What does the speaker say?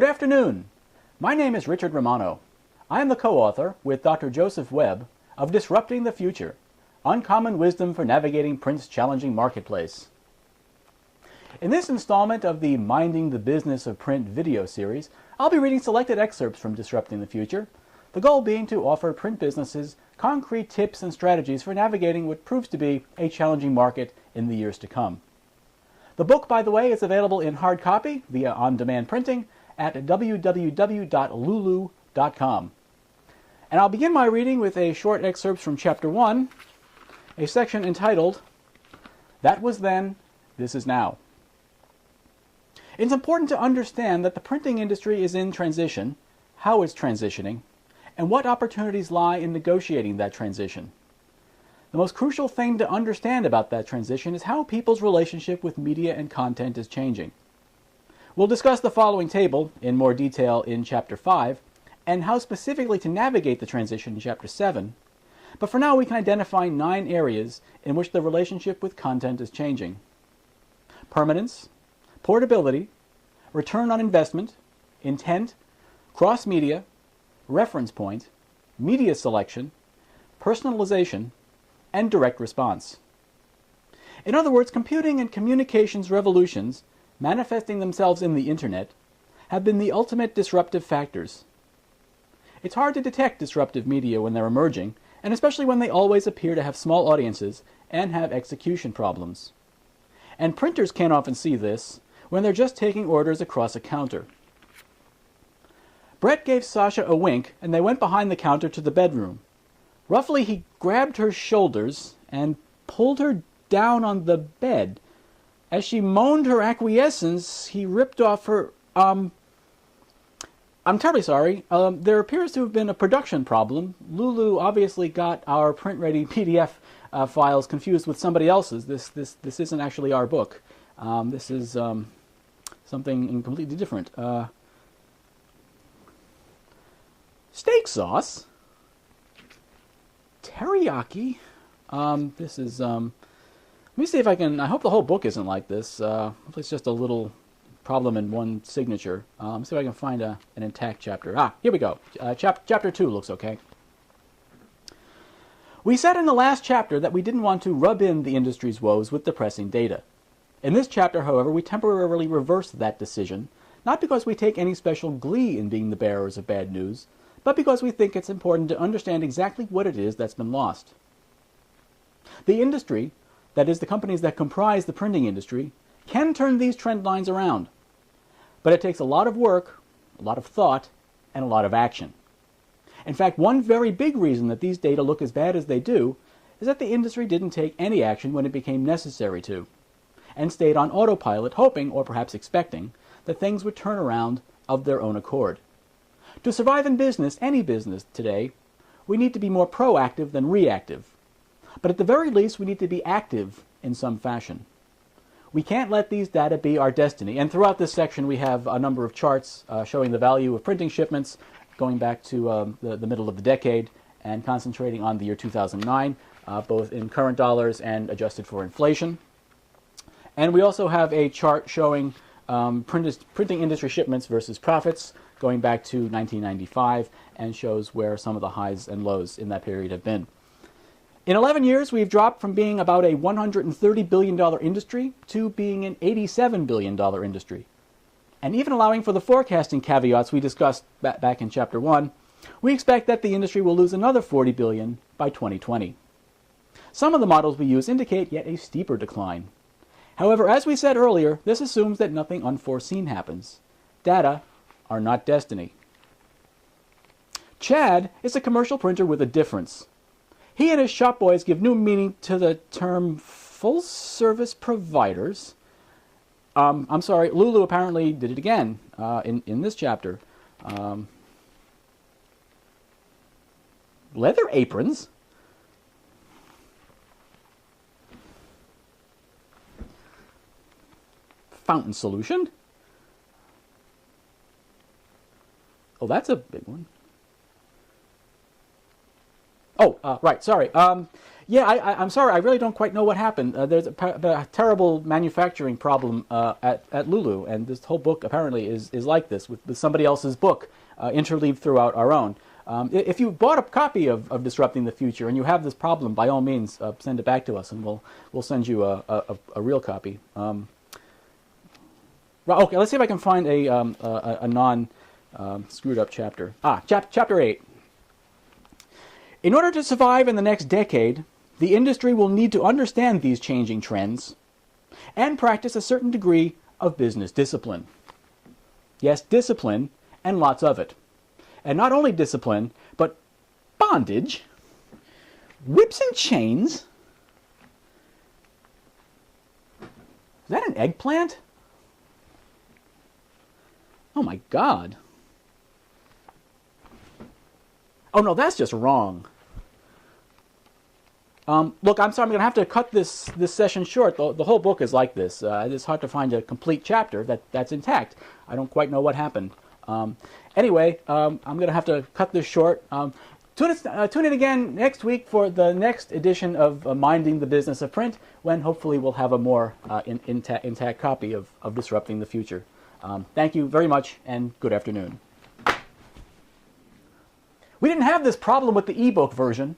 Good afternoon. My name is Richard Romano. I am the co-author, with Dr. Joseph Webb, of Disrupting the Future, Uncommon Wisdom for Navigating Print's Challenging Marketplace. In this installment of the Minding the Business of Print video series, I'll be reading selected excerpts from Disrupting the Future, the goal being to offer print businesses concrete tips and strategies for navigating what proves to be a challenging market in the years to come. The book, by the way, is available in hard copy via on-demand printing at www.lulu.com. And I'll begin my reading with a short excerpt from Chapter 1, a section entitled, That Was Then, This Is Now. It's important to understand that the printing industry is in transition, how it's transitioning, and what opportunities lie in negotiating that transition. The most crucial thing to understand about that transition is how people's relationship with media and content is changing. We'll discuss the following table in more detail in Chapter 5, and how specifically to navigate the transition in Chapter 7, but for now we can identify 9 areas in which the relationship with content is changing. Permanence, portability, return on investment, intent, cross-media, reference point, media selection, personalization, and direct response. In other words, computing and communications revolutions manifesting themselves in the Internet have been the ultimate disruptive factors. It's hard to detect disruptive media when they're emerging, and especially when they always appear to have small audiences and have execution problems. And printers can't often see this when they're just taking orders across a counter. Brett gave Sasha a wink, and they went behind the counter to the bedroom. Roughly, he grabbed her shoulders and pulled her down on the bed. As she moaned her acquiescence, he ripped off her, I'm terribly sorry. There appears to have been a production problem. Lulu obviously got our print-ready PDF files confused with somebody else's. This isn't actually our book. This is something completely different. Steak sauce? Teriyaki? This is, let me see if I can, I hope the whole book isn't like this. Hopefully it's just a little problem in one signature. Let me see if I can find an intact chapter. Here we go. Chapter 2 looks okay. We said in the last chapter that we didn't want to rub in the industry's woes with depressing data. In this chapter, however, we temporarily reverse that decision, not because we take any special glee in being the bearers of bad news, but because we think it's important to understand exactly what it is that's been lost. The industry, that is, the companies that comprise the printing industry, can turn these trend lines around. But it takes a lot of work, a lot of thought, and a lot of action. In fact, one very big reason that these data look as bad as they do is that the industry didn't take any action when it became necessary to, and stayed on autopilot, hoping, or perhaps expecting, that things would turn around of their own accord. To survive in business, any business today, we need to be more proactive than reactive. But at the very least, we need to be active in some fashion. We can't let these data be our destiny. And throughout this section, we have a number of charts showing the value of printing shipments going back to the middle of the decade and concentrating on the year 2009, both in current dollars and adjusted for inflation. And we also have a chart showing printing industry shipments versus profits going back to 1995, and shows where some of the highs and lows in that period have been. In 11 years, we've dropped from being about a $130 billion industry to being an $87 billion industry. And even allowing for the forecasting caveats we discussed back in Chapter 1, we expect that the industry will lose another $40 billion by 2020. Some of the models we use indicate yet a steeper decline. However, as we said earlier, this assumes that nothing unforeseen happens. Data are not destiny. Chad is a commercial printer with a difference. He and his shop boys give new meaning to the term full-service providers. I'm sorry, Lulu apparently did it again in this chapter. Leather aprons? Fountain solution? Oh, that's a big one. Oh, right, sorry. Yeah, I'm sorry. I really don't quite know what happened. There's a terrible manufacturing problem at Lulu, and this whole book apparently is like this, with somebody else's book interleaved throughout our own. If you bought a copy of Disrupting the Future and you have this problem, by all means, send it back to us, and we'll send you a real copy. Okay, let's see if I can find a non screwed up chapter. Chapter 8. In order to survive in the next decade, the industry will need to understand these changing trends and practice a certain degree of business discipline. Yes, discipline, and lots of it. And not only discipline, but bondage, whips and chains. Is that an eggplant? Oh my God. Oh no, that's just wrong. Look, I'm sorry, I'm going to have to cut this session short. The whole book is like this. It's hard to find a complete chapter that's intact. I don't quite know what happened. Anyway, I'm going to have to cut this short. Tune in again next week for the next edition of Minding the Business of Print, when hopefully we'll have a more intact copy of Disrupting the Future. Thank you very much, and good afternoon. We didn't have this problem with the ebook version.